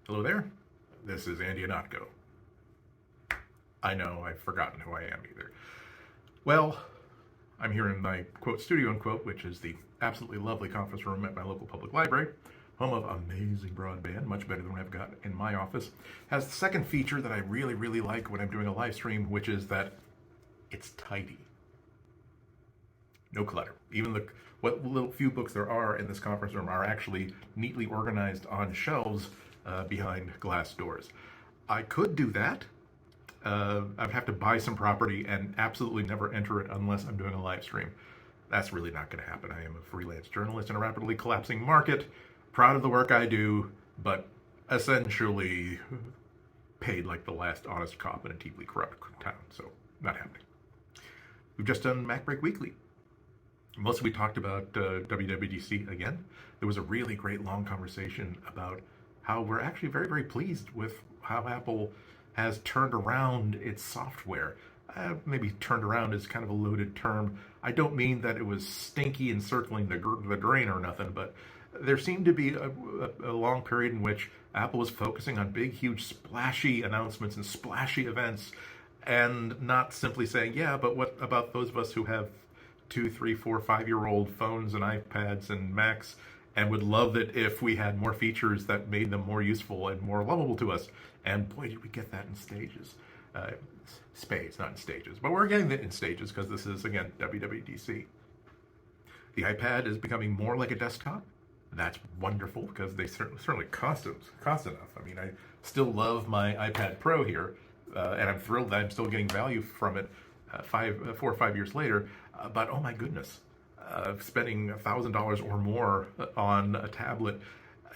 Hello there, this is Andy Anatko. I know I've forgotten who I am either. Well, I'm here in my quote studio unquote, which is the absolutely lovely conference room at my local public library, home of amazing broadband, much better than what I've got in my office. Has the second feature that I really like when I'm doing a live stream, which is that it's tidy. No clutter. Even what little few books there are in this conference room are actually neatly organized on shelves behind glass doors. I could do that. I'd have to buy some property and absolutely never enter it unless I'm doing a live stream. That's really not going to happen. I am a freelance journalist in a rapidly collapsing market, proud of the work I do, but essentially paid like the last honest cop in a deeply corrupt town, so not happening. We've just done MacBreak Weekly. Mostly we talked about WWDC again. There was a really great long conversation about how we're actually very pleased with how Apple has turned around its software. Maybe turned around is kind of a loaded term. I don't mean that it was stinky and circling the drain or nothing, but there seemed to be a long period in which Apple was focusing on big, huge, splashy announcements and splashy events, and not simply saying, yeah, but what about those of us who have 2, 3, 4, 5-year-old phones and iPads and Macs and would love it if we had more features that made them more useful and more lovable to us. And boy, did we get that in stages. Spades, not in stages. But we're getting it in stages because this is, again, WWDC. The iPad is becoming more like a desktop. That's wonderful because they certainly cost enough. I mean, I still love my iPad Pro here, and I'm thrilled that I'm still getting value from it 4 or 5 years later. But oh my goodness, spending $1,000 or more on a tablet,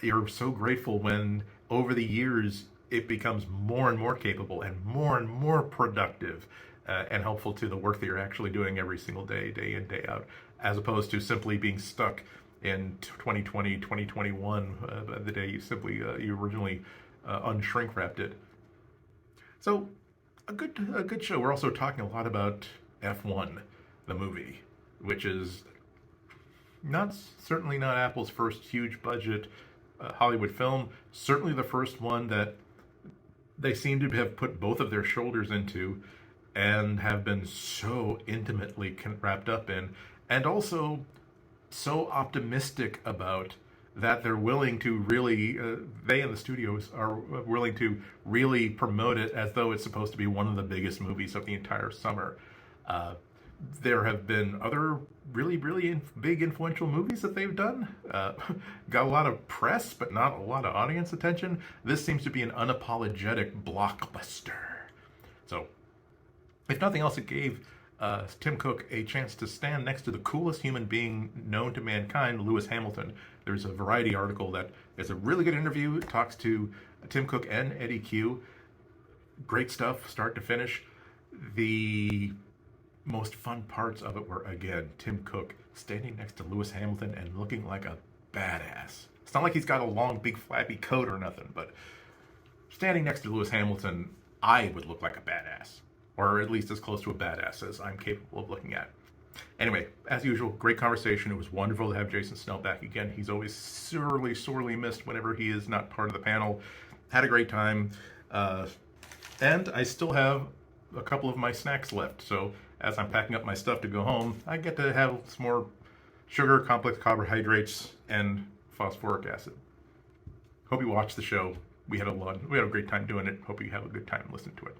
you're so grateful when over the years it becomes more and more capable and more productive and helpful to the work that you're actually doing every single day, day in, day out, as opposed to simply being stuck in 2020, 2021, the day you originally unshrink wrapped it. So a good show. We're also talking a lot about F1, the movie, which is certainly not Apple's first huge budget Hollywood film. Certainly the first one that they seem to have put both of their shoulders into and have been so intimately wrapped up in, and also so optimistic about that they're willing to really, they and the studios are willing to really promote it as though it's supposed to be one of the biggest movies of the entire summer. There have been other really big influential movies that they've done. Got a lot of press, but not a lot of audience attention. This seems to be an unapologetic blockbuster. So, if nothing else, it gave Tim Cook a chance to stand next to the coolest human being known to mankind, Lewis Hamilton. There's a Variety article that is a really good interview. It talks to Tim Cook and Eddie Q. Great stuff, start to finish. The most fun parts of it were, again, Tim Cook standing next to Lewis Hamilton and looking like a badass. It's not like he's got a long, big, flappy coat or nothing, but standing next to Lewis Hamilton, I would look like a badass. Or at least as close to a badass as I'm capable of looking at. Anyway, as usual, great conversation. It was wonderful to have Jason Snell back again. He's always sorely missed whenever he is not part of the panel. Had a great time. And I still have a couple of my snacks left, so as I'm packing up my stuff to go home, I get to have some more sugar, complex carbohydrates, and phosphoric acid. Hope you watched the show. We had a great time doing it. Hope you have a good time listening to it.